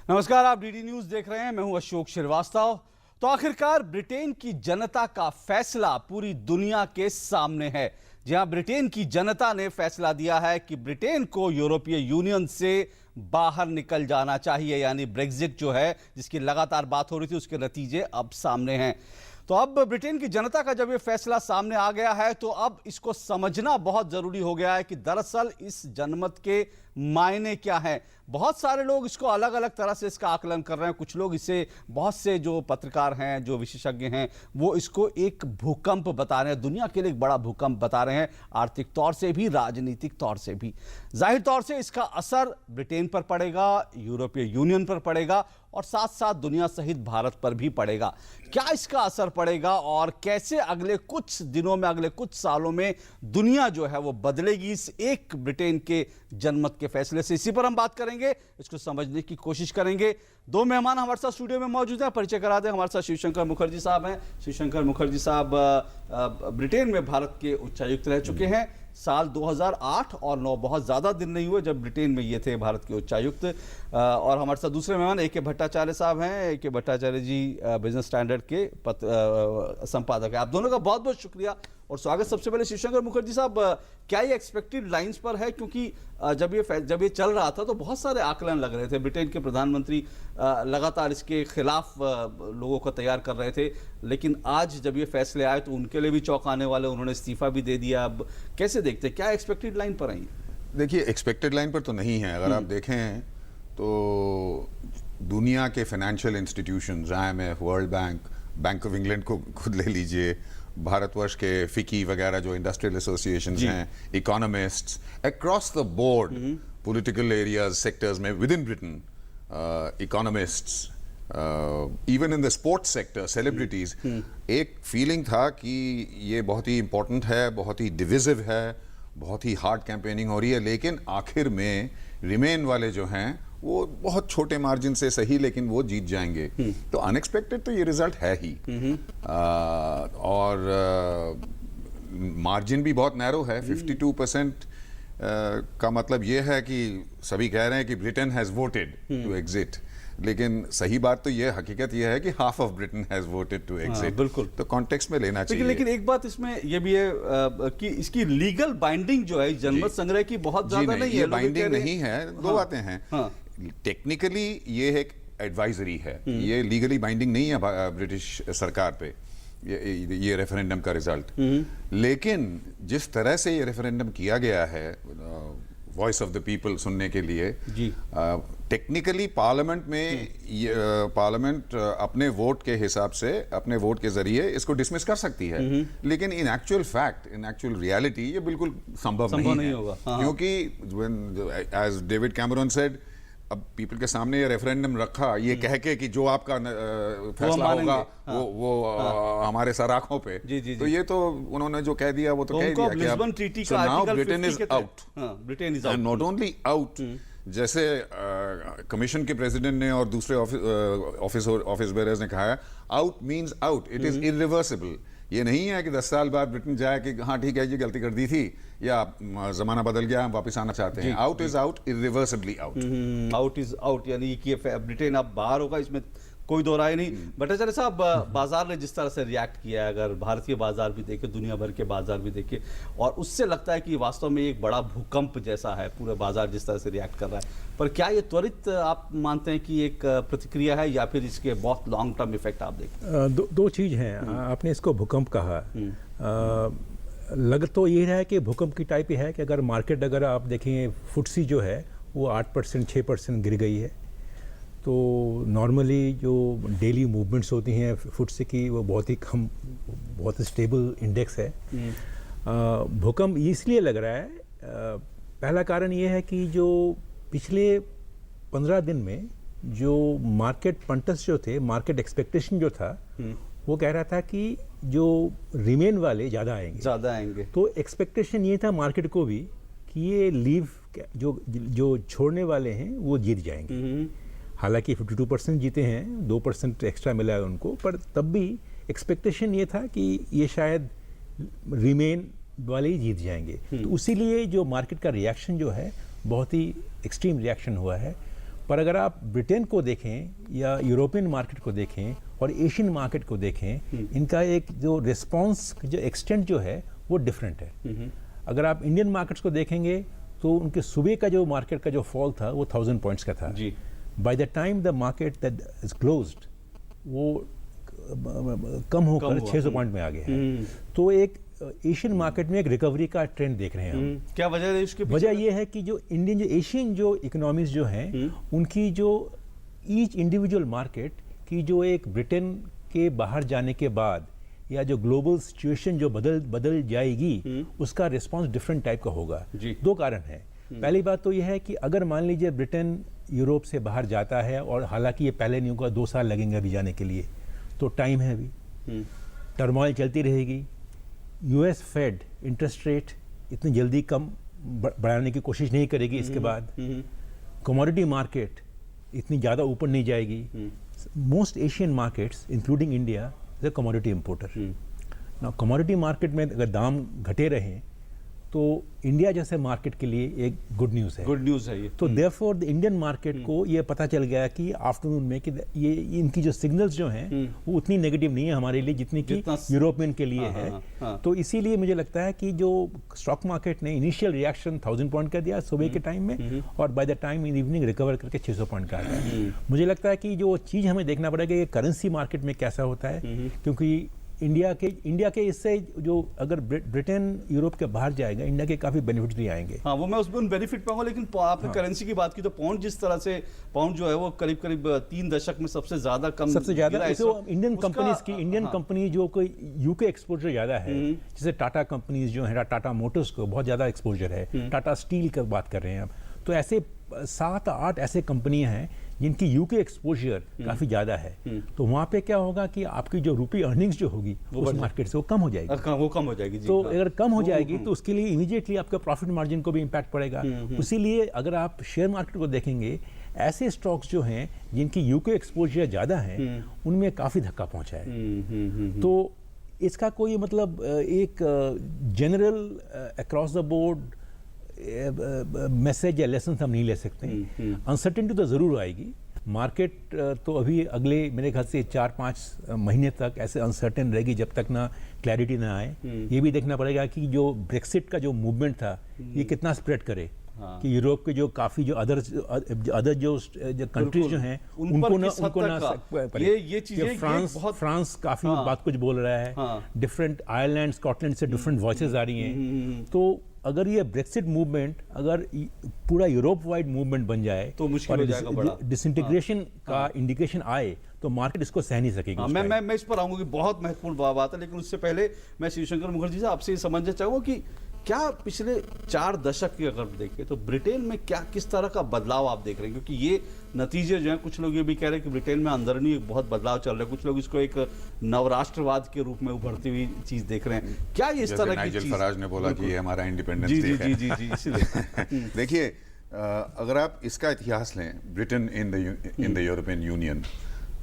नमस्कार, आप DD news देख रहे हैं। मैं हूं अशोक श्रीवास्तव। तो आखिरकार ब्रिटेन की जनता का फैसला पूरी दुनिया के सामने है। जहां ब्रिटेन की जनता ने फैसला दिया है कि ब्रिटेन को यूरोपीय यूनियन से बाहर निकल जाना चाहिए, यानी ब्रेग्जिट जो है, जिसकी लगातार बात हो रही थी, उसके नतीजे अब सामने हैं। तो अब ब्रिटेन की जनता का जब ये फैसला सामने आ गया है, तो अब इसको समझना बहुत जरूरी हो गया है कि दरअसल इस जनमत के मायने क्या हैं। बहुत सारे लोग इसको अलग अलग तरह से इसका आकलन कर रहे हैं। कुछ लोग इसे, बहुत से जो पत्रकार हैं, जो विशेषज्ञ हैं, वो इसको एक भूकंप बता रहे हैं, दुनिया के लिए एक बड़ा भूकंप बता रहे हैं, आर्थिक तौर से भी, राजनीतिक तौर से भी। जाहिर तौर से इसका असर ब्रिटेन पर पड़ेगा, यूरोपीय यूनियन पर पड़ेगा और साथ साथ दुनिया सहित भारत पर भी पड़ेगा। क्या इसका असर पड़ेगा और कैसे अगले कुछ दिनों में, अगले कुछ सालों में दुनिया जो है वो बदलेगी इस एक ब्रिटेन के जनमत के फैसले से, इसी पर हम बात करेंगे, इसको समझने की कोशिश करेंगे। दो मेहमान हमारे साथ स्टूडियो में मौजूद हैं, परिचय करा दें। हमारे साथ शिवशंकर मुखर्जी साहब हैं। शिवशंकर मुखर्जी साहब ब्रिटेन में भारत के उच्चायुक्त रह चुके हैं। साल 2008 और 9 बहुत ज़्यादा दिन नहीं हुए जब ब्रिटेन में ये थे भारत के उच्चायुक्त। और हमारे साथ दूसरे मेहमान ए के भट्टाचार्य साहब हैं। ए के भट्टाचार्य जी बिजनेस स्टैंडर्ड के संपादक हैं। आप दोनों का बहुत बहुत शुक्रिया और स्वागत। सबसे पहले शिवशंकर मुखर्जी साहब, क्या ये एक्सपेक्टेड लाइंस पर है? क्योंकि जब ये चल रहा था तो बहुत सारे आकलन लग रहे थे। ब्रिटेन के प्रधानमंत्री लगातार इसके खिलाफ लोगों को तैयार कर रहे थे, लेकिन आज जब ये फैसले आए तो उनके लिए भी चौंकाने वाले, उन्होंने इस्तीफा भी दे दिया। अब कैसे देखते हैं, क्या एक्सपेक्टेड लाइन पर आई? देखिए, एक्सपेक्टेड लाइन पर तो नहीं है। अगर आप देखें तो दुनिया के financial institutions, IMF, world bank, bank of England को खुद ले लीजिए, भारतवर्ष के फिकी वगैरह जो इंडस्ट्रियल एसोसिएशंस हैं, economists across the board, political areas, sectors में within Britain, economists, even in the sports sector, celebrities, एक फीलिंग था कि ये बहुत ही इंपॉर्टेंट है, बहुत ही डिविजिव है, बहुत ही हार्ड कैंपेनिंग हो रही है, लेकिन आखिर में रिमेन वाले जो हैं वो बहुत छोटे मार्जिन से सही, लेकिन वो जीत जाएंगे। तो अनएक्सपेक्टेड तो ये रिजल्ट है ही। और मार्जिन भी बहुत नैरो है। 52% का मतलब ये है कि सभी कह रहे हैं कि Britain has voted to exit, लेकिन सही बात तो ये, हकीकत ये है कि half of Britain has voted to exit. बिल्कुल, तो कॉन्टेक्स्ट में लेना चाहिए। लेकिन एक बात इसमें ये भी है कि इसकी लीगल बाइंडिंग जो है जनमत संग्रह की बहुत ज्यादा नहीं है। बाइंडिंग नहीं है। दो बातें हैं। टेक्निकली ये एक एडवाइजरी है, ये लीगली बाइंडिंग नहीं है ब्रिटिश सरकार पे ये रेफरेंडम का रिजल्ट। लेकिन जिस तरह से ये रेफरेंडम किया गया है वॉइस ऑफ द पीपल सुनने के लिए, टेक्निकली पार्लियामेंट में पार्लियामेंट अपने वोट के हिसाब से, अपने वोट के जरिए इसको डिसमिस कर सकती है। लेकिन इन एक्चुअल फैक्ट, इन एक्चुअल रियलिटी ये बिल्कुल संभव नहीं होगा। क्योंकि एज डेविड कैमरन सेड, अब पीपल के सामने ये रेफरेंडम रखा, ये कह के कि जो आपका फैसला होगा वो हमारे सर आंखों पे। तो ये तो उन्होंने जो कह दिया वो तो कह दिया कि now Britain is out. Britain is out, not only out, जैसे कमीशन के प्रेसिडेंट ने और दूसरे ऑफिस बेयरर्स ने कहा है, out means out, it is irreversible. ये नहीं है कि 10 साल बाद ब्रिटेन जाए कि हाँ ठीक है ये गलती कर दी थी, या जमाना बदल गया, हम वापस आना चाहते हैं। Out is out, irreversibly out. Out is out, यानी कि ब्रिटेन अब बाहर होगा, इसमें कोई दो राय नहीं। भट्टाचार्य साहब, बाजार ने जिस तरह से रिएक्ट किया है, अगर भारतीय बाजार भी देखे, दुनिया भर के बाजार भी देखे, और उससे लगता है कि वास्तव में एक बड़ा भूकंप जैसा है पूरे बाजार जिस तरह से रिएक्ट कर रहा है। पर क्या ये त्वरित आप मानते हैं कि एक प्रतिक्रिया है, या फिर इसके बहुत लॉन्ग टर्म इफेक्ट आप देखते? दो चीज़ हैं। आपने इसको भूकंप कहा, लग तो ये रहा है कि भूकंप की टाइप ही है कि अगर मार्केट, अगर आप देखें फुटसी जो है वो 8%, 6% गिर गई है। तो नॉर्मली जो डेली मूवमेंट्स होती हैं फुटसी की, वो बहुत ही कम, बहुत स्टेबल इंडेक्स है। भूकंप इसलिए लग रहा है, पहला कारण ये है कि जो पिछले 15 दिन में जो मार्केट पंटस जो थे, मार्केट एक्सपेक्टेशन जो था, वो कह रहा था कि जो रिमेन वाले ज़्यादा आएंगे। तो एक्सपेक्टेशन ये था मार्केट को भी कि ये लीव जो छोड़ने वाले हैं वो जीत जाएंगे। हालांकि 52% जीते हैं, 2% एक्स्ट्रा मिला है उनको, पर तब भी एक्सपेक्टेशन ये था कि ये शायद रिमेन वाले ही जीत जाएंगे। तो उसीलिए जो मार्केट का रिएक्शन जो है बहुत ही एक्सट्रीम रिएक्शन हुआ है। पर अगर आप ब्रिटेन को देखें या यूरोपियन मार्केट को देखें और एशियन मार्केट को देखें, इनका एक जो रिस्पांस जो एक्सटेंट जो है वो डिफरेंट है। अगर आप इंडियन मार्केट्स को देखेंगे तो उनके सुबह का जो मार्केट का जो फॉल था वो 1000 पॉइंट्स का था। जी। By the time the market that is closed वो कम होकर 600 पॉइंट में आ गया है। तो एक एशियन मार्केट में एक रिकवरी का ट्रेंड देख रहे हैं हम। क्या वजह है इसके पीछे? वजह यह है कि जो इंडियन जो एशियन जो इकोनॉमीज जो हैं उनकी जो ईच इंडिविजुअल मार्केट की जो एक ब्रिटेन के बाहर जाने के बाद या जो ग्लोबल सिचुएशन जो बदल जाएगी उसका रिस्पांस डिफरेंट टाइप का होगा। दो कारण है। पहली बात तो यह है कि अगर मान लीजिए ब्रिटेन यूरोप से बाहर जाता है, और हालांकि ये पहले नहीं होगा, 2 साल लगेंगे अभी जाने के लिए, तो टाइम है अभी, टर्मोइल चलती रहेगी। यूएस फेड इंटरेस्ट रेट इतनी जल्दी कम बढ़ाने की कोशिश नहीं करेगी इसके बाद। कमोडिटी मार्केट इतनी ज़्यादा ऊपर नहीं जाएगी। Most Asian markets including India is a commodity importer. ना कमोडिटी मार्केट में अगर दाम घटे रहें तो इंडिया जैसे मार्केट के लिए एक गुड न्यूज़ है। गुड न्यूज़ है ये। तो देयरफॉर द इंडियन मार्केट को ये पता चल गया कि आफ्टरनून में कि ये इनकी जो सिग्नल्स जो हैं वो उतनी नेगेटिव नहीं है हमारे लिए जितनी कि यूरोपियन के लिए है। तो इसीलिए मुझे लगता है कि जो स्टॉक मार्केट ने इनिशियल रिएक्शन 1000 पॉइंट का दिया सुबह के टाइम में, और bye the time in evening recover करके 600 पॉइंट का आ गया। मुझे लगता है कि जो चीज़ हमें देखना पड़ेगा कि करेंसी मार्केट में कैसा होता है, क्योंकि इंडिया के इससे जो अगर ब्रिटेन यूरोप के बाहर जाएगा, इंडिया के काफ़ी बेनिफिट्स भी आएंगे। हाँ, वो मैं उसमें उन बेनिफिट पाऊंगा। लेकिन आपने करेंसी की बात की तो पाउंड जिस तरह से, पाउंड जो है वो करीब 3 दशक में सबसे ज़्यादा इंडियन कंपनीज की, इंडियन कंपनी जो कोई यूके एक्सपोजर ज़्यादा है, जैसे टाटा कंपनीज जो है, टाटा मोटर्स को बहुत ज़्यादा एक्सपोजर है, टाटा स्टील की बात कर रहे हैं आप, तो ऐसे 7-8 ऐसे कंपनियां हैं जिनकी यूके एक्सपोजर काफ़ी ज़्यादा है। तो वहाँ पे क्या होगा कि आपकी जो रुपी अर्निंग्स जो होगी उस मार्केट से वो कम हो जाएगी। वो कम हो जाएगी। तो अगर कम हो जाएगी तो उसके लिए इमीडिएटली आपका प्रॉफिट मार्जिन को भी इम्पैक्ट पड़ेगा। इसीलिए अगर आप शेयर मार्केट को देखेंगे, ऐसे स्टॉक्स जो हैं जिनकी यूके एक्सपोजर ज़्यादा है उनमें काफ़ी धक्का पहुँचा है। तो इसका कोई मतलब एक general across the board message या लेसन हम नहीं ले सकते। अनसर्टेनिटी तो ज़रूर आएगी। मार्केट तो अभी अगले मेरे ख्याल से 4-5 महीने तक ऐसे अनसर्टेन रहेगी जब तक ना क्लैरिटी ना आए। ये भी देखना पड़ेगा कि जो ब्रेक्सिट का जो मूवमेंट था ये कितना स्प्रेड करे। हाँ। कि यूरोप के जो काफ़ी जो अदर जो कंट्रीज जो हैं उनको ना ये चीजें फ्रांस काफ़ी बात कुछ बोल रहा है। डिफरेंट आयरलैंड, स्कॉटलैंड से डिफरेंट वॉइसेस आ रही हैं। तो अगर ये ब्रेक्सिट मूवमेंट अगर पूरा यूरोप वाइड मूवमेंट बन जाए तो मुश्किल हो जाएगा बड़ा। डिसइंटीग्रेशन का इंडिकेशन आए तो मार्केट इसको सह नहीं सकेगी। मैं इस पर आऊंगा कि बहुत महत्वपूर्ण बात है, लेकिन उससे पहले मैं शिवशंकर मुखर्जी से आपसे ये समझना चाहूँगा कि क्या पिछले 4 दशक की अगर देखें तो ब्रिटेन में क्या किस तरह का बदलाव आप देख रहे हैं? क्योंकि ये नतीजे जो हैं, कुछ लोग ये भी कह रहे हैं कि ब्रिटेन में अंदरूनी एक बहुत बदलाव चल रहा है, कुछ लोग इसको एक नवराष्ट्रवाद के रूप में उभरती हुई चीज देख रहे हैं। क्या ये इस तरह की चीज? फराज ने बोला कि ये हमारा इंडिपेंडेंस डे है। जी इसीलिए देखिए, अगर आप इसका इतिहास लें, Britain in the European union,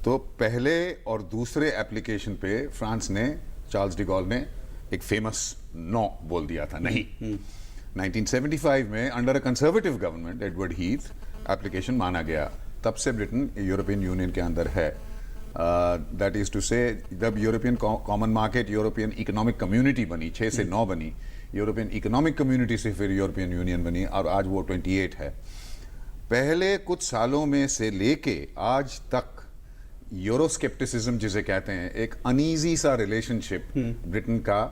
तो पहले और दूसरे एप्लीकेशन पे फ्रांस ने, चार्ल्स डिगॉल ने एक फेमस नो बोल दिया था, नहीं। 1975 में under a conservative government, Edward Heath, application माना गया। तब से ब्रिटेन यूरोपियन यूनियन के अंदर है। दैट इज टू से जब European common market European economic community बनी, 6 से 9 बनी, यूरोपियन इकोनॉमिक कम्युनिटी से फिर यूरोपियन यूनियन बनी, और आज वो 28 है। पहले कुछ सालों में से लेके आज तक यूरोस्केप्टिसिज्म जिसे कहते हैं, एक अनईजी सा रिलेशनशिप ब्रिटेन का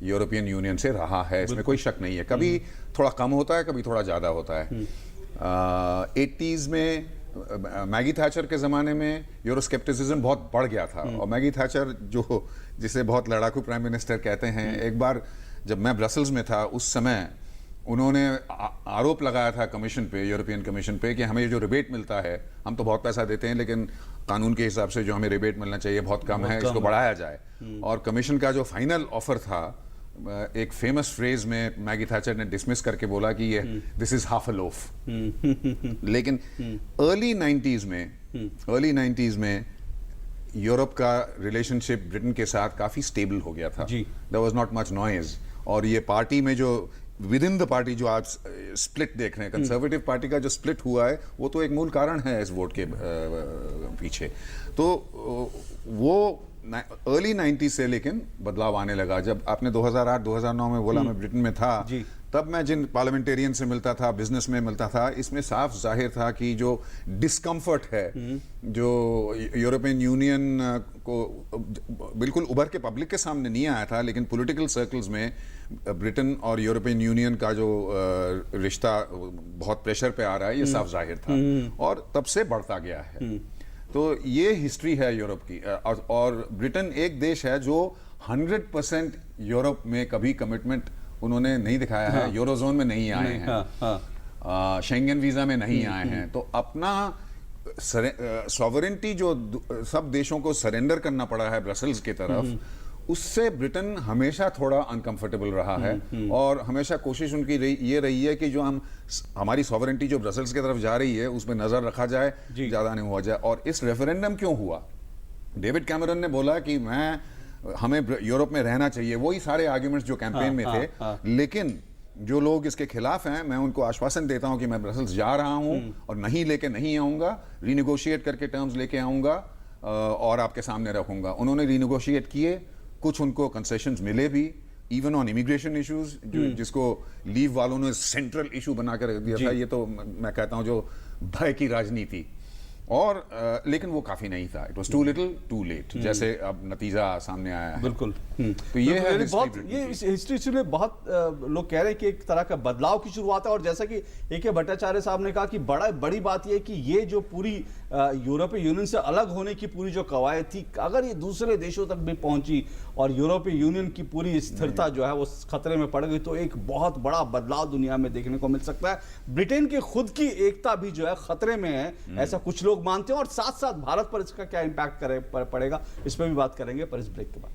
यूरोपियन यूनियन से रहा है, इसमें कोई शक नहीं है। कभी थोड़ा कम होता है, कभी थोड़ा ज़्यादा होता है। 80s में मैगी थैचर के ज़माने में यूरोस्केप्टिसिज्म बहुत बढ़ गया था, और मैगी थैचर जो जिसे बहुत लड़ाकू प्राइम मिनिस्टर कहते हैं, एक बार जब मैं ब्रसल्स में था उस समय उन्होंने आरोप लगाया था कमीशन पे, यूरोपियन कमीशन पे, कि हमें जो रिबेट मिलता है, हम तो बहुत पैसा देते हैं लेकिन कानून के हिसाब से जो हमें रिबेट मिलना चाहिए बहुत कम है, इसको बढ़ाया जाए। और कमीशन का जो फाइनल ऑफर था, एक फेमस फ्रेज में मैगी थैचर ने डिसमिस करके बोला कि ये this is half a loaf. लेकिन अर्ली 90s में यूरोप का रिलेशनशिप ब्रिटेन के साथ काफी स्टेबल हो गया था। There was not much noise, और ये पार्टी में जो विद इन द पार्टी जो आप स्प्लिट देख रहे हैं, कंजर्वेटिव पार्टी का जो स्प्लिट हुआ है वो तो एक मूल कारण है इस वोट के पीछे। तो वो अर्ली 90s से लेकिन बदलाव आने लगा। जब आपने 2008-2009 में बोला मैं ब्रिटेन में था, तब मैं जिन पार्लियामेंटेरियन से मिलता था, बिजनेस में मिलता था, इसमें साफ जाहिर था कि जो डिस्कम्फर्ट है, जो यूरोपियन यूनियन को बिल्कुल उभर के पब्लिक के सामने नहीं आया था, लेकिन पॉलिटिकल सर्कल्स में ब्रिटेन और यूरोपियन यूनियन का जो रिश्ता बहुत प्रेशर पे आ रहा है, ये साफ जाहिर था और तब से बढ़ता गया है। तो ये हिस्ट्री है यूरोप की। और ब्रिटेन एक देश है जो 100% यूरोप में कभी कमिटमेंट उन्होंने नहीं दिखाया है। यूरोजोन में नहीं आए हैं, शेंगन वीजा में नहीं आए हैं, तो अपना सॉवरेंटी जो सब देशों को सरेंडर करना पड़ा है ब्रसेल्स की तरफ, उससे ब्रिटेन हमेशा थोड़ा अनकंफर्टेबल रहा है। और हमेशा कोशिश उनकी ये रही है कि जो हमारी सॉवरेंटी जो ब्रसेल्स की तरफ जा रही है उसमें नजर रखा जाए, ज्यादा नहीं हुआ जाए। और इस रेफरेंडम क्यों हुआ? डेविड कैमरन ने बोला कि हमें यूरोप में रहना चाहिए, वही सारे आर्ग्यूमेंट्स जो कैंपेन में थे। लेकिन जो लोग इसके खिलाफ हैं, मैं उनको आश्वासन देता हूं कि मैं ब्रसेल्स जा रहा हूं और नहीं लेके नहीं आऊंगा, रीनेगोशिएट करके टर्म्स लेके आऊंगा और आपके सामने रखूंगा। उन्होंने रीनेगोशिएट किए, कुछ उनको कंसेशंस मिले भी, इवन ऑन इमिग्रेशन इश्यूज, जिसको लीव वालों ने सेंट्रल इशू बना कर रख दिया था। ये तो मैं कहता हूं जो भय की राजनीति। और लेकिन वो काफी नहीं था। It was too little too late, जैसे अब नतीजा सामने आया है। बिल्कुल। तो ये है बहुत, ये इस हिस्ट्री में बहुत लोग कह रहे हैं कि एक तरह का बदलाव की शुरुआत है। और जैसा कि A.K. भट्टाचार्य साहब ने कहा कि बड़ी बात यह कि ये जो पूरी यूरोपीय यूनियन से अलग होने की पूरी जो कवायद थी, अगर ये दूसरे देशों तक भी पहुंची और यूरोपीय यूनियन की पूरी स्थिरता जो है वो खतरे में पड़ गई, तो एक बहुत बड़ा बदलाव दुनिया में देखने को मिल सकता है। ब्रिटेन की खुद की एकता भी जो है खतरे में है, ऐसा कुछ लोग मानते हैं। और साथ साथ भारत पर इसका क्या इंपैक्ट पड़ेगा, इस पर भी बात करेंगे, पर इस ब्रेक के बाद।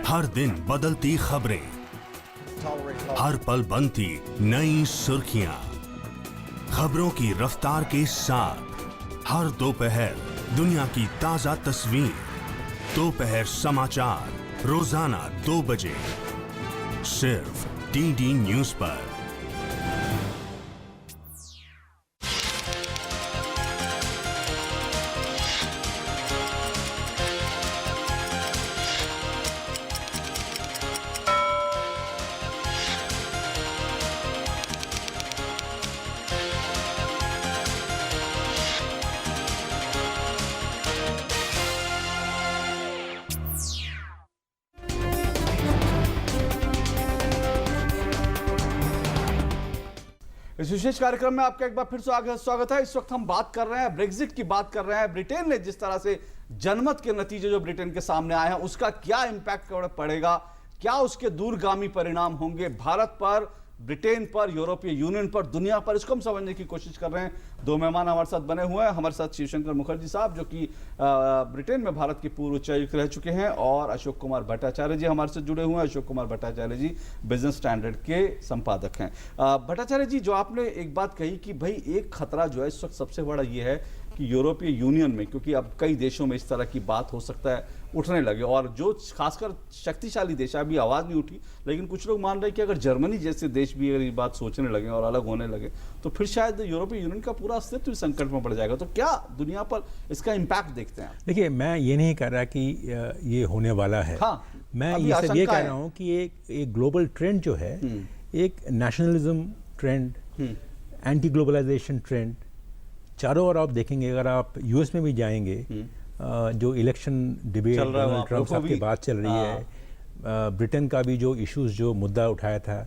हर दिन बदलती खबरें, हर पल बनती नई सुर्खियां, खबरों की रफ्तार के साथ हर दोपहर दुनिया की ताजा तस्वीर। दोपहर समाचार रोजाना 2 बजे सिर्फ DD न्यूज पर। इस विशेष कार्यक्रम में आपका एक बार फिर से स्वागत है। इस वक्त हम बात कर रहे हैं ब्रेक्जिट की, बात कर रहे हैं ब्रिटेन ने जिस तरह से जनमत के नतीजे जो ब्रिटेन के सामने आए हैं उसका क्या इंपैक्ट पड़ेगा, क्या उसके दूरगामी परिणाम होंगे भारत पर, ब्रिटेन पर, यूरोपीय यूनियन पर, दुनिया पर। इसको हम समझने की कोशिश कर रहे हैं। 2 मेहमान हमारे साथ बने हुए हैं। हमारे साथ शिवशंकर मुखर्जी साहब जो कि ब्रिटेन में भारत के पूर्व उच्चायुक्त रह चुके हैं, और अशोक कुमार भट्टाचार्य जी हमारे साथ जुड़े हुए हैं। अशोक कुमार भट्टाचार्य जी बिजनेस स्टैंडर्ड के संपादक हैं। भट्टाचार्य जी, जो आपने एक बात कही कि भाई एक खतरा जो है इस वक्त सबसे बड़ा ये है कि यूरोपीय यूनियन में, क्योंकि अब कई देशों में इस तरह की बात हो सकता है उठने लगे, और जो खासकर शक्तिशाली देश, अभी आवाज नहीं उठी, लेकिन कुछ लोग मान रहे हैं कि अगर जर्मनी जैसे देश भी अगर ये बात सोचने लगे और अलग होने लगे तो फिर शायद यूरोपीय यूनियन का पूरा अस्तित्व संकट में पड़ जाएगा। तो क्या दुनिया पर इसका इम्पैक्ट देखते हैं? देखिए, मैं ये नहीं कह रहा कि ये होने वाला है। हाँ, मैं ये सब ये कह रहा हूँ कि एक ग्लोबल ट्रेंड जो है, एक nationalism trend, anti globalisation trend, चारों ओर आप देखेंगे। अगर आप यूएस में भी जाएंगे, जो इलेक्शन डिबेट डोनाल्ड ट्रंप साहब की बात चल रही है, ब्रिटेन का भी जो इश्यूज जो मुद्दा उठाया था,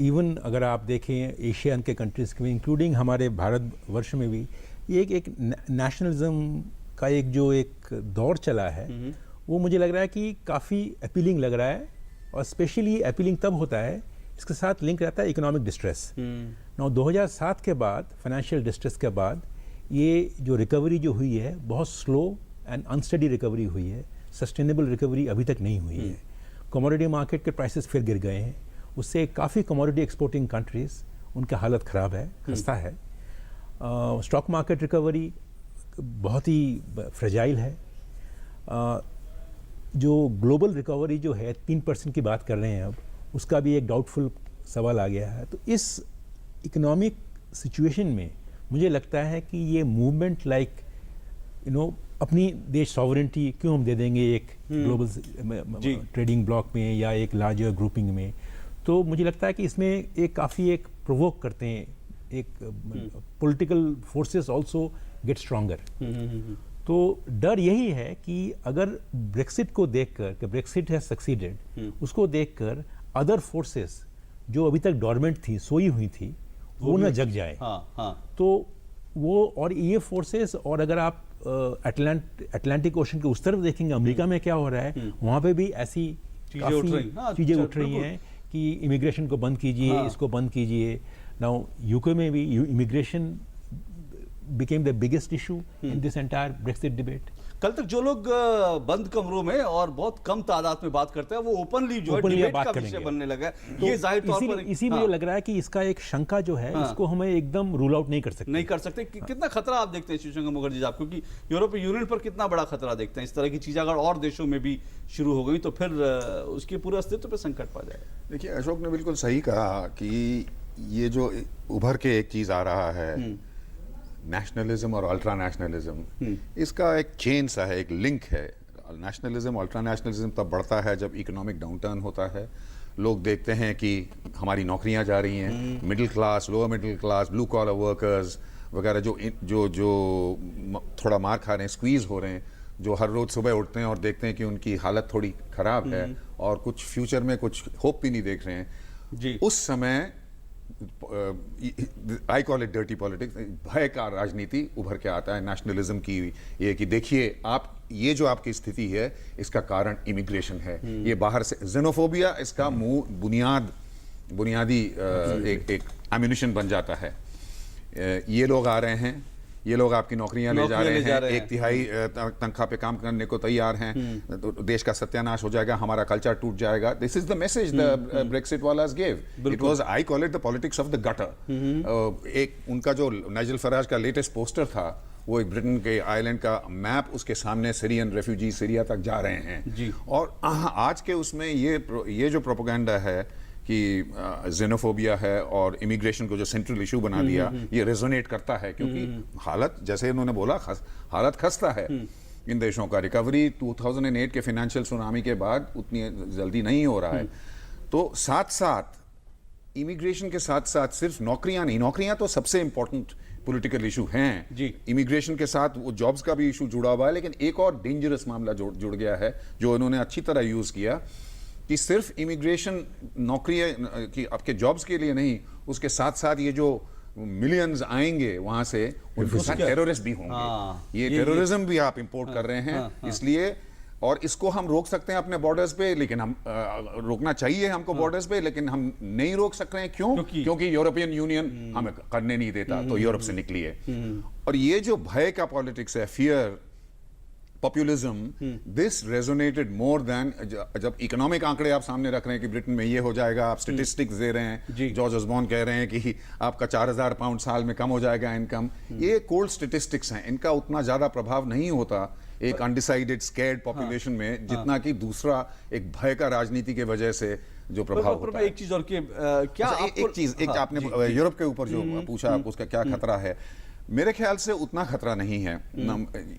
इवन अगर आप देखें एशियन के कंट्रीज के भी, इंक्लूडिंग हमारे भारतवर्ष में भी, ये एक नेशनलिज्म का एक दौर चला है। वो मुझे लग रहा है कि काफ़ी अपीलिंग लग रहा है, और स्पेशली अपीलिंग तब होता है, इसके साथ लिंक रहता है इकोनॉमिक डिस्ट्रेस। 2007 के बाद, फाइनेंशियल डिस्ट्रेस के बाद, ये जो रिकवरी जो हुई है बहुत स्लो एंड अनस्टडी रिकवरी हुई है, सस्टेनेबल रिकवरी अभी तक नहीं हुई है। कमोडिटी मार्केट के प्राइसेस फिर गिर गए हैं, उससे काफ़ी कमोडिटी एक्सपोर्टिंग कंट्रीज उनका हालत ख़राब है, खस्ता है। स्टॉक मार्केट रिकवरी बहुत ही फ्रेजाइल है। जो ग्लोबल रिकवरी जो है 3% की बात कर रहे हैं अब, उसका भी एक डाउटफुल सवाल आ गया है। तो इस इकोनॉमिक सिचुएशन में मुझे लगता है कि ये मूवमेंट अपनी देश सॉवरेंटी क्यों हम दे देंगे एक ग्लोबल ट्रेडिंग ब्लॉक में या एक लार्जर ग्रुपिंग में। तो मुझे लगता है कि इसमें एक काफ़ी एक प्रोवोक करते हैं, एक political forces also get stronger. तो डर यही है कि अगर ब्रेक्सिट को देखकर कि ब्रेक्सिट हैज सक्सीडेड, उसको देखकर अदर फोर्सेस जो अभी तक डॉर्मेंट थी, सोई हुई थी, वो न जग जाए। तो वो और ये फोर्सेस, और अगर आप अटलांटिक ओशन के उस तरफ देखेंगे अमेरिका में क्या हो रहा है, वहाँ पे भी ऐसी चीज़ें उठ रही हैं कि इमिग्रेशन को बंद कीजिए, इसको बंद कीजिए। नाउ यूके में भी immigration became the biggest issue in this entire Brexit debate. कल तक जो लोग बंद कमरों में और बहुत कम तादाद में बात करते हैं, वो ओपनली जो है डिबेट का विषय बनने लगा है। तो ये जाहिर तौर पर इसी मुझे लग रहा है कि इसका एक शंका जो है, इसको हमें एकदम रूल आउट नहीं कर सकते। कितना खतरा आप देखते हैं शिवशंकर मुखर्जी साहब, क्योंकि यूरोपीय यूनियन पर कितना बड़ा खतरा देखते हैं? इस तरह की चीजें अगर और देशों में भी शुरू हो गई तो फिर उसके पूरे अस्तित्व पर संकट पड़ जाएगा। देखिए, अशोक ने बिल्कुल सही कहा कि ये जो उभर के एक चीज आ रहा है, नेशनलिज्म और अल्ट्रा नेशनलिज्म, इसका एक चेन सा है, एक लिंक है। नेशनलिज्म, अल्ट्रा नेशनलिज्म तब बढ़ता है जब इकोनॉमिक डाउनटर्न होता है। लोग देखते हैं कि हमारी नौकरियां जा रही हैं, middle class, lower middle class, blue collar workers वगैरह जो थोड़ा मार खा रहे हैं, स्क्वीज हो रहे हैं, जो हर रोज सुबह उठते हैं और देखते हैं कि उनकी हालत थोड़ी खराब है और कुछ फ्यूचर में कुछ होप भी नहीं देख रहे हैं जी। उस समय आई कॉल इट डर्टी पॉलिटिक्स, भय का राजनीति उभर के आता है। नेशनलिज्म की ये कि देखिए आप, ये जो आपकी स्थिति है इसका कारण इमिग्रेशन है, ये बाहर से जेनोफोबिया, इसका बुनियादी एक एम्युनिशन बन जाता है। ये लोग आ रहे हैं, ये लोग आपकी नौकरियां ले जा रहे हैं, एक तिहाई तनख्वाह पे काम करने को तैयार हैं, तो देश का सत्यानाश हो जाएगा, हमारा कल्चर टूट जाएगा। This is the message the Brexit वालास give. It was, I call it the politics of the gutter. एक उनका जो नाइजल फराज का लेटेस्ट पोस्टर था, वो एक ब्रिटेन के आइलैंड का मैप, उसके सामने सीरियन रेफ्यूजी सीरिया तक जा रहे हैं जी। और आज के उसमें ये जो प्रोपेगेंडा है कि जेनोफोबिया है और इमिग्रेशन को जो सेंट्रल इशू बना दिया, ये रेजोनेट करता है, क्योंकि हालत, जैसे इन्होंने बोला, हालत खस्ता है इन देशों का। रिकवरी 2008 के फाइनेंशियल सुनामी के बाद उतनी जल्दी नहीं हो रहा है। तो साथ साथ इमिग्रेशन के साथ साथ सिर्फ नौकरियां नहीं, नौकरियां तो सबसे इंपॉर्टेंट पॉलिटिकल इशू हैं जी। इमिग्रेशन के साथ वो जॉब्स का भी इशू जुड़ा हुआ है, लेकिन एक और डेंजरस मामला जुड़ गया है जो इन्होंने अच्छी तरह यूज किया, कि सिर्फ इमिग्रेशन नौकरी की आपके जॉब्स के लिए नहीं, उसके साथ साथ ये जो मिलियंस आएंगे वहां से, उनके साथ टेररिस्ट भी होंगे। ये टेररिज्म भी आप इंपोर्ट कर रहे हैं, इसलिए। और इसको हम रोक सकते हैं अपने बॉर्डर्स पे, लेकिन हम रोकना चाहिए हमको बॉर्डर्स पे, लेकिन हम नहीं रोक सक रहे हैं। क्यों? क्योंकि यूरोपियन यूनियन हमें करने नहीं देता, तो यूरोप से निकलिए। और ये जो भय का पॉलिटिक्स है, fear, populism, this resonated more than, जब इकोनॉमिक आंकड़े आप सामने रख रहे हैं कि ब्रिटेन में ये हो जाएगा, आप स्टेटिस्टिक्स दे रहे हैं, जॉर्ज ऑसबॉर्न कह रहे हैं कि आपका 4000 पाउंड साल में कम हो जाएगा इनकम, ये कोल्ड स्टेटिस्टिक्स हैं, इनका उतना ज्यादा प्रभाव नहीं होता एक अनडिसाइडेड स्कैर्ड पॉपुलेशन में, जितना कि दूसरा एक भय का राजनीति के वजह से जो प्रभाव होता है। एक चीज और क्या एक आपने यूरोप के ऊपर जो पूछा, उसका क्या खतरा है, मेरे ख्याल से उतना खतरा नहीं है।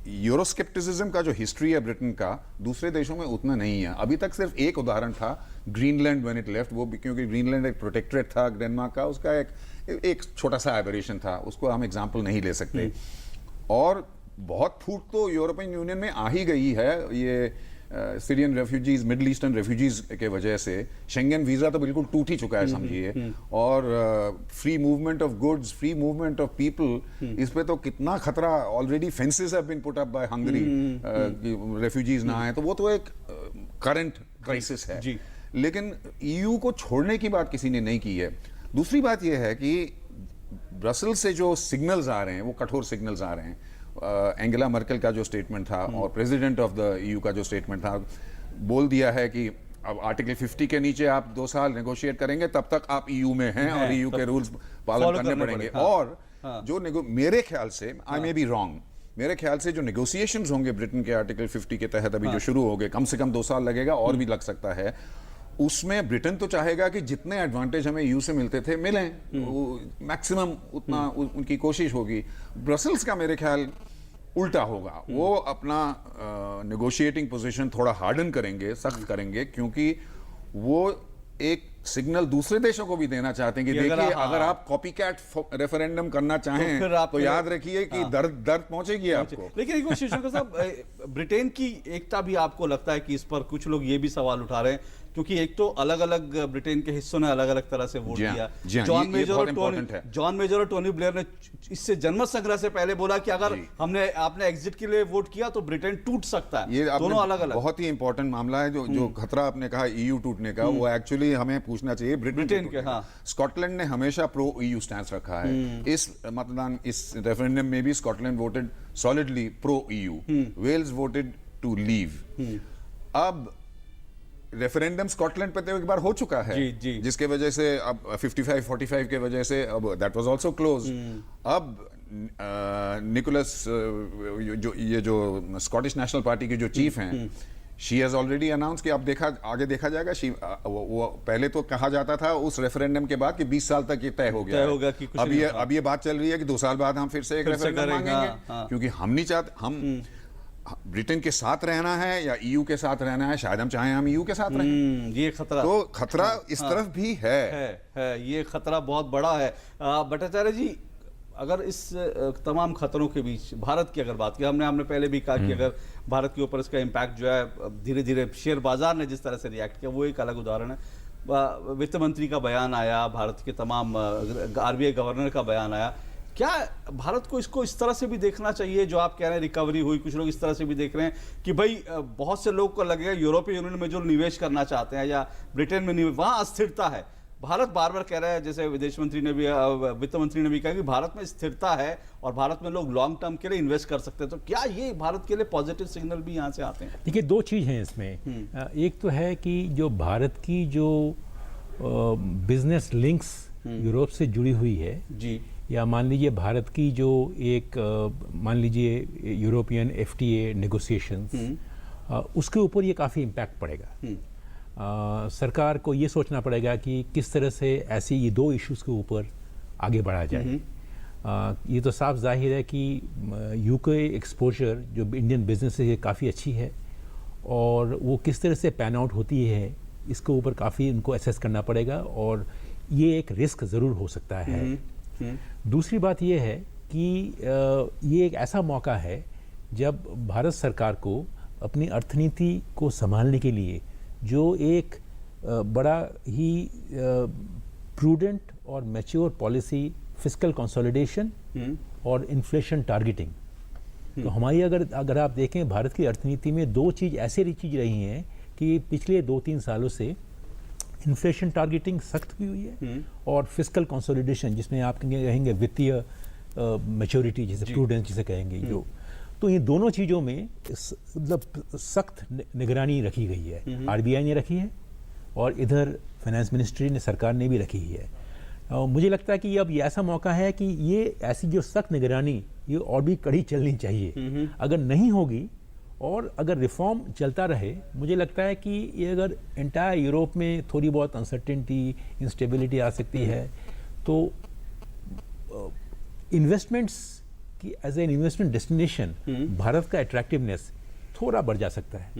यूरोस्केप्टिसिज्म का जो हिस्ट्री है ब्रिटेन का, दूसरे देशों में उतना नहीं है। अभी तक सिर्फ एक उदाहरण था, ग्रीनलैंड व्हेन इट लेफ्ट, वो भी क्योंकि ग्रीनलैंड एक प्रोटेक्टरेट था डेनमार्क का, उसका एक छोटा सा एबरेशन था, उसको हम एग्जाम्पल नहीं ले सकते। और बहुत फूट तो यूरोपियन यूनियन में आ ही गई है, ये Syrian refugees, middle eastern refugees के वजह से। शेंगन वीजा तो बिल्कुल टूट ही चुका है समझिए, और free movement of goods, free movement of people, इस पे तो कितना खतरा, already fences have been put up by Hungary, refugees ना आए, तो वो तो एक करंट क्राइसिस है जी। लेकिन ईयू को छोड़ने की बात किसी ने नहीं की है। दूसरी बात यह है कि ब्रसेल से जो सिग्नल्स आ रहे हैं, वो कठोर सिग्नल्स आ रहे हैं। एंगेला मर्केल का जो स्टेटमेंट था और प्रेसिडेंट ऑफ द ईयू का जो स्टेटमेंट था, बोल दिया है कि अब आर्टिकल 50 के नीचे आप 2 साल नेगोशिएट करेंगे, तब तक आप ईयू में हैं और ईयू के रूल्स पालन करने पड़ेंगे। और जो मेरे ख्याल से, आई मे बी रॉन्ग, मेरे ख्याल से जो नेगोशिएशंस होंगे ब्रिटेन के आर्टिकल 50 के तहत अभी जो शुरू हो गए, कम से कम 2 साल लगेगा और भी लग सकता है, उसमें ब्रिटेन तो चाहेगा कि जितने एडवांटेज हमें यूं से मिलते थे मिलें, मैक्सिमम उतना उनकी कोशिश होगी। ब्रसल्स का मेरे ख्याल उल्टा होगा, वो अपना नेगोशिएटिंग पोजीशन थोड़ा हार्डन करेंगे, सख्त करेंगे, क्योंकि वो एक सिग्नल दूसरे देशों को भी देना चाहते हैं कि देखिए अगर आप कॉपी कैट रेफरेंडम करना चाहें तो याद रखिए कि दर्द पहुंचेगी आपको। लेकिन एक शिवशंकर साहब, ब्रिटेन की एकता भी आपको लगता है कि इस पर कुछ लोग ये भी सवाल उठा रहे हैं, क्योंकि एक तो अलग अलग ब्रिटेन के हिस्सों ने अलग अलग तरह से वोट दिया। जॉन मेजर और टोनी ब्लेयर ने इससे जनमत संग्रह से पहले बोला कि अगर आपने एग्जिट के लिए वोट किया तो ब्रिटेन टूट सकता है। ये दोनों अलग अलग बहुत ही इंपॉर्टेंट मामला है। जो खतरा आपने कहा ईयू टूटने का, वो एक्चुअली हमें पूछना चाहिए ब्रिटेन के। स्कॉटलैंड ने हमेशा प्रो ईयू स्टैंस रखा है। इस रेफरेंडम में भी Scotland voted solidly pro EU, Wales voted to leave. अब रेफरेंडम स्कॉटलैंड पे तो एक बार हो चुका है, जिसके वजह से अब 55-45 के वजह से अब दैट वाज आल्सो क्लोज। अब निकोलस जो स्कॉटिश नेशनल पार्टी के जो चीफ हैं, शी हैज ऑलरेडी अनाउंस कि अब आगे देखा जाएगा। वो पहले तो कहा जाता था उस रेफरेंडम के बाद कि 20 साल तक ये तय हो गया कि अब ये बात चल रही है कि 2 साल बाद हम फिर से एक रेफरेंडम मांगेंगे, क्योंकि हम नहीं चाहते, हम ब्रिटेन के साथ रहना है या ईयू के साथ रहना है, शायद हम चाहें हम ईयू के साथ रहें। ये खतरा, तो खतरा इस तरफ भी है। ये खतरा बहुत बड़ा है। भट्टाचार्य जी, अगर इस तमाम खतरों के बीच भारत की अगर बात की, हमने पहले भी कहा कि अगर भारत के ऊपर इसका इम्पैक्ट जो है धीरे धीरे शेयर बाजार ने जिस तरह से रिएक्ट किया, वो एक अलग उदाहरण है। वित्त मंत्री का बयान आया, भारत के तमाम आरबीआई गवर्नर का बयान आया। क्या भारत को इसको इस तरह से भी देखना चाहिए, जो आप कह रहे हैं रिकवरी हुई, कुछ लोग इस तरह से भी देख रहे हैं कि भाई बहुत से लोग को लगेगा यूरोपीय यूनियन में जो निवेश करना चाहते हैं या ब्रिटेन में निवेश, वहां अस्थिरता है। भारत बार बार कह रहा है, जैसे विदेश मंत्री ने भी, वित्त मंत्री ने भी कहा कि भारत में स्थिरता है और भारत में लोग लॉन्ग टर्म के लिए इन्वेस्ट कर सकते हैं। तो क्या ये भारत के लिए पॉजिटिव सिग्नल भी यहाँ से आते हैं? देखिए, 2 चीज़ हैं इसमें। एक तो है कि जो भारत की जो बिजनेस लिंक्स यूरोप से जुड़ी हुई है जी, या मान लीजिए भारत की जो एक मान लीजिए यूरोपियन FTA नेगोशिएशंस, उसके ऊपर ये काफ़ी इम्पैक्ट पड़ेगा। सरकार को ये सोचना पड़ेगा कि किस तरह से ऐसी ये 2 इश्यूज़ के ऊपर आगे बढ़ा जाए। ये तो साफ जाहिर है कि UK एक्सपोजर जो इंडियन बिजनेस है काफ़ी अच्छी है, और वो किस तरह से पैन आउट होती है इसके ऊपर काफ़ी उनको एसेस करना पड़ेगा, और ये एक रिस्क ज़रूर हो सकता है। दूसरी बात यह है कि ये एक ऐसा मौका है जब भारत सरकार को अपनी अर्थनीति को संभालने के लिए जो एक बड़ा ही प्रूडेंट और मैच्योर पॉलिसी, फिस्कल कंसोलिडेशन और इन्फ्लेशन टारगेटिंग, तो हमारी अगर आप देखें भारत की अर्थनीति में 2 चीज़ ऐसी चीज़ रही हैं कि पिछले 2-3 सालों से इन्फ्लेशन टारगेटिंग सख्त की हुई है, और फिस्कल कंसोलिडेशन जिसमें आप कहेंगे वित्तीय मैच्योरिटी, जैसे प्रूडेंस जिसे कहेंगे, जो तो ये दोनों चीज़ों में मतलब सख्त निगरानी रखी गई है। RBI ने रखी है और इधर फाइनेंस मिनिस्ट्री ने, सरकार ने भी रखी है। मुझे लगता है कि अब ये ऐसा मौका है कि ये ऐसी जो सख्त निगरानी ये और भी कड़ी चलनी चाहिए। अगर नहीं होगी और अगर रिफॉर्म चलता रहे, मुझे लगता है कि ये अगर एंटायर यूरोप में थोड़ी बहुत अनसर्टेनिटी, इंस्टेबिलिटी आ सकती है, तो इन्वेस्टमेंट्स की as an investment destination Bharat का अट्रैक्टिवनेस थोड़ा बढ़ जा सकता है,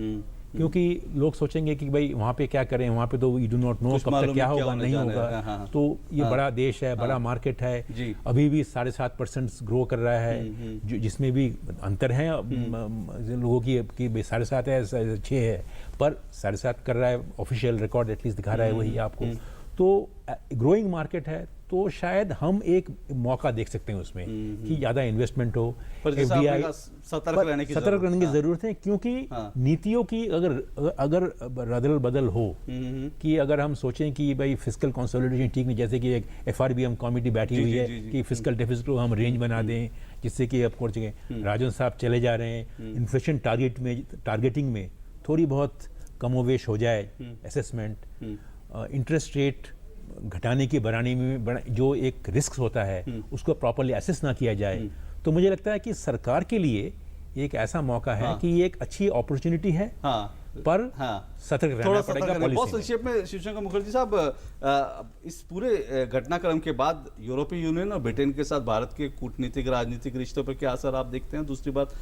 क्योंकि लोग सोचेंगे कि भाई वहाँ पे क्या करें, वहाँ पे तो यू डू नॉट नो कब तक क्या होगा, नहीं होगा। तो ये बड़ा देश है, बड़ा मार्केट है, अभी भी 7.5% ग्रो कर रहा है, जिसमें भी अंतर है लोगों की 7.5 है, 6 है, पर 7.5 कर रहा है, ऑफिशियल रिकॉर्ड एटलीस्ट दिखा रहा है वही आपको। तो ग्रोइंग मार्केट है, तो शायद हम एक मौका देख सकते हैं उसमें कि ज़्यादा इन्वेस्टमेंट हो। FDI सतर्क रहने की ज़रूरत है, क्योंकि नीतियों की अगर रदल बदल हो, कि अगर हम सोचें कि भाई फिस्कल कंसोलिडेशन ठीक नहीं, जैसे कि एक FRBM कमेटी बैठी हुई है कि फिस्कल डेफिसिट को हम रेंज बना दें, जिससे कि अब कोर्ट राजन साहब चले जा रहे हैं, इन्फ्लेशन टारगेटिंग में थोड़ी बहुत कमोवेश हो जाए, असेसमेंट, इंटरेस्ट रेट घटाने की बढ़ाने में जो एक रिस्क होता है उसको प्रॉपर्ली एसेस ना किया जाए, तो मुझे लगता है कि सरकार के लिए एक ऐसा मौका है कि ये एक अच्छी अपॉर्चुनिटी है, पर सतर्क रहना पड़ेगा। बहुत संक्षेप में शिवशंकर मुखर्जी साहब, इस पूरे घटनाक्रम के बाद यूरोपीय यूनियन और ब्रिटेन के साथ भारत के कूटनीतिक राजनीतिक रिश्तों पर क्या असर आप देखते हैं? दूसरी बात,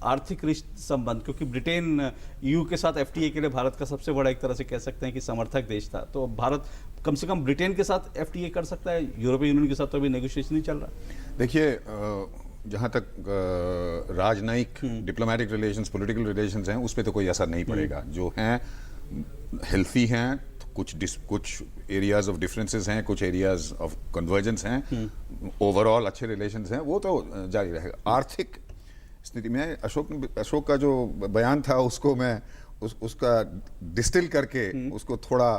आर्थिक संबंध, क्योंकि ब्रिटेन ईयू के साथ एफटीए के लिए भारत का सबसे बड़ा, एक तरह से कह सकते हैं कि समर्थक देश था, तो भारत कम से कम ब्रिटेन के साथ एफटीए कर सकता है, यूरोपीय यूनियन के साथ तो अभी नेगोशिएशन नहीं चल रहा। देखिए, जहाँ तक राजनयिक डिप्लोमेटिक रिलेशंस, पॉलिटिकल रिलेशंस हैं, उस पर तो कोई असर नहीं पड़ेगा। जो हैं हेल्थी हैं, तो कुछ एरियाज ऑफ डिफरेंसेस हैं, कुछ एरियाज ऑफ कन्वर्जेंस हैं, ओवरऑल अच्छे रिलेशंस हैं, वो तो जारी रहेगा। आर्थिक स्थिति में अशोक का जो बयान था, उसको मैं उसका डिस्टिल करके उसको थोड़ा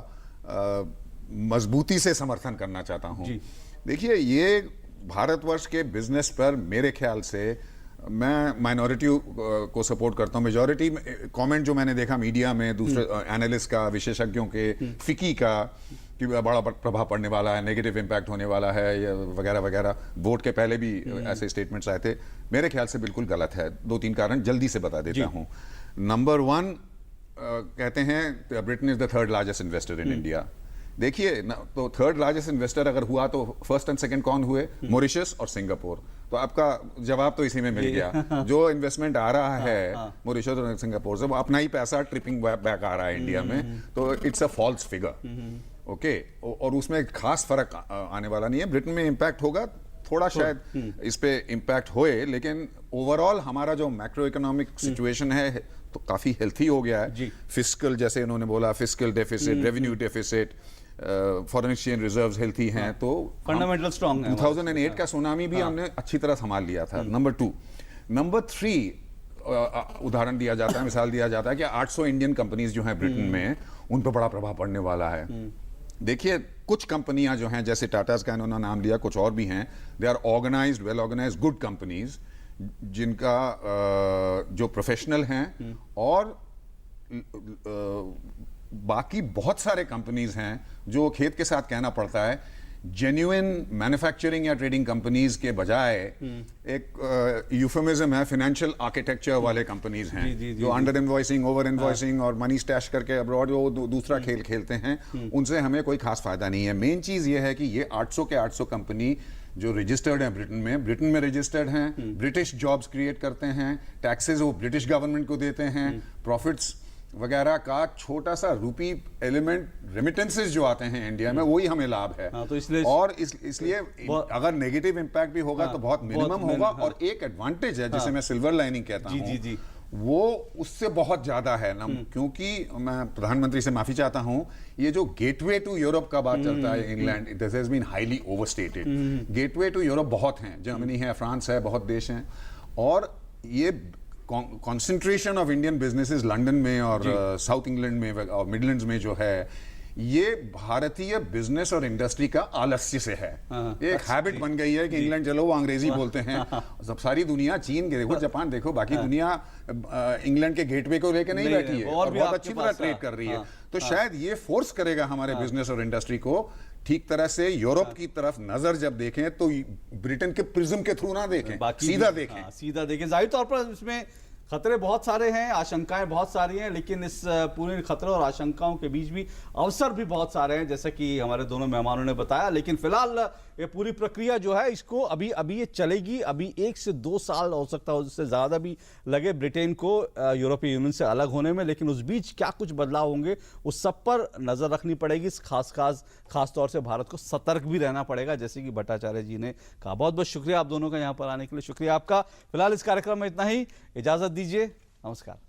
मजबूती से समर्थन करना चाहता हूँ। देखिए, ये भारतवर्ष के बिजनेस पर मेरे ख्याल से, मैं माइनॉरिटी को सपोर्ट करता हूँ। मेजॉरिटी कमेंट जो मैंने देखा मीडिया में, दूसरे एनालिस्ट का, विशेषज्ञों के, फिकी का, कि बड़ा प्रभाव पड़ने वाला है, नेगेटिव इम्पैक्ट होने वाला है, वगैरह वगैरह, वोट के पहले भी ऐसे स्टेटमेंट्स आए थे, मेरे ख्याल से बिल्कुल गलत है। 2-3 कारण जल्दी से बता देता हूँ। नंबर 1, कहते हैं Britain is the 3rd largest investor in India. देखिए, तो 3rd लार्जेस्ट इन्वेस्टर अगर हुआ तो 1st एंड 2nd कौन हुए? मॉरिशस और सिंगापुर। तो आपका जवाब तो इसी में मिल गया। जो इन्वेस्टमेंट आ रहा है मॉरिशस और सिंगापुर से, वो अपना ही पैसा ट्रिपिंग बैक आ रहा है इंडिया में, तो it's a false figure. Okay, और उसमें खास फर्क आने वाला नहीं है। ब्रिटेन में इम्पैक्ट होगा थोड़ा, शायद इस पे इम्पैक्ट होए, लेकिन ओवरऑल हमारा जो मैक्रो इकोनॉमिक सिचुएशन है तो काफी हेल्थी हो गया है। फिस्कल, जैसे इन्होंने बोला, fiscal deficit, revenue deficit, foreign exchange reserves healthy हैं, तो फंडामेंटल स्ट्रांग है। 2008 का सुनामी भी हमने अच्छी तरह संभाल लिया था। नंबर 2, नंबर 3, उदाहरण दिया जाता है, मिसाल दिया जाता है कि 800 इंडियन कंपनीज जो हैं ब्रिटेन में, उन पर बड़ा प्रभाव पड़ने वाला है। देखिए, कुछ कंपनियां जो हैं, जैसे टाटाज का इन्होंने नाम लिया, कुछ और भी हैं, they are organised, well organised, good companies, जिनका जो प्रोफेशनल हैं, और बाकी बहुत सारे कंपनीज हैं जो खेत के साथ कहना पड़ता है, जेन्युइन मैन्युफैक्चरिंग या ट्रेडिंग कंपनीज के बजाय एक यूफेमिज्म है, फाइनेंशियल आर्किटेक्चर वाले कंपनीज हैं, जो अंडर इनवॉइसिंग, ओवर इनवॉइसिंग और मनी स्टैश करके अब्रॉड जो दूसरा खेल खेलते हैं, उनसे हमें कोई खास फायदा नहीं है। मेन चीज ये है कि ये 800 के 800 कंपनी जो रजिस्टर्ड हैं ब्रिटेन में रजिस्टर्ड हैं, ब्रिटिश जॉब्स क्रिएट करते हैं, टैक्सेस वो ब्रिटिश गवर्नमेंट को देते हैं, प्रॉफिट्स वगैरह का छोटा सा रूपी एलिमेंट, रेमिटेंसेस जो आते हैं इंडिया में, वही हमें लाभ है। तो इसलिए इसलिए अगर नेगेटिव इम्पैक्ट भी होगा तो बहुत मिनिमम होगा। और एक एडवांटेज है, जिसे मैं सिल्वर लाइनिंग कहता हूँ, वो उससे बहुत ज्यादा है ना, क्योंकि मैं प्रधानमंत्री से माफी चाहता हूं, ये जो गेटवे टू यूरोप का बात चलता है England, this has been highly overstated. Gateway to Europe बहुत हैं, जर्मनी है, फ्रांस है, बहुत देश हैं, और ये concentration of Indian businesses London में और साउथ इंग्लैंड में और मिडलैंड्स में जो है, ये भारतीय बिजनेस और इंडस्ट्री का आलस्य से है। एक हैबिट बन गई है कि इंग्लैंड चलो, वो अंग्रेजी बोलते हैं। सब सारी दुनिया, चीन के देखो, जापान देखो, बाकी दुनिया इंग्लैंड के गेटवे को लेकर नहीं बैठी है, और बहुत अच्छी तरह ट्रेड कर रही है। तो शायद ये फोर्स करेगा हमारे बिजनेस और इंडस्ट्री को ठीक तरह से यूरोप की तरफ नजर जब देखें तो ब्रिटेन के प्रिज्म के थ्रू ना देखें, सीधा देखें। सीधा देखें। जाहिर तौर पर इसमें खतरे बहुत सारे हैं, आशंकाएं बहुत सारी हैं, लेकिन इस पूरे खतरों और आशंकाओं के बीच भी अवसर भी बहुत सारे हैं, जैसा कि हमारे दोनों मेहमानों ने बताया। लेकिन फिलहाल ये पूरी प्रक्रिया जो है, इसको अभी ये चलेगी। अभी 1 से 2 साल हो सकता है, उससे ज़्यादा भी लगे ब्रिटेन को यूरोपीय यूनियन से अलग होने में। लेकिन उस बीच क्या कुछ बदलाव होंगे, उस सब पर नज़र रखनी पड़ेगी। खास तौर से भारत को सतर्क भी रहना पड़ेगा, जैसे कि भट्टाचार्य जी ने कहा। बहुत बहुत शुक्रिया आप दोनों का यहाँ पर आने के लिए, शुक्रिया आपका। फिलहाल इस कार्यक्रम में इतना ही, इजाज़त दीजिए, नमस्कार।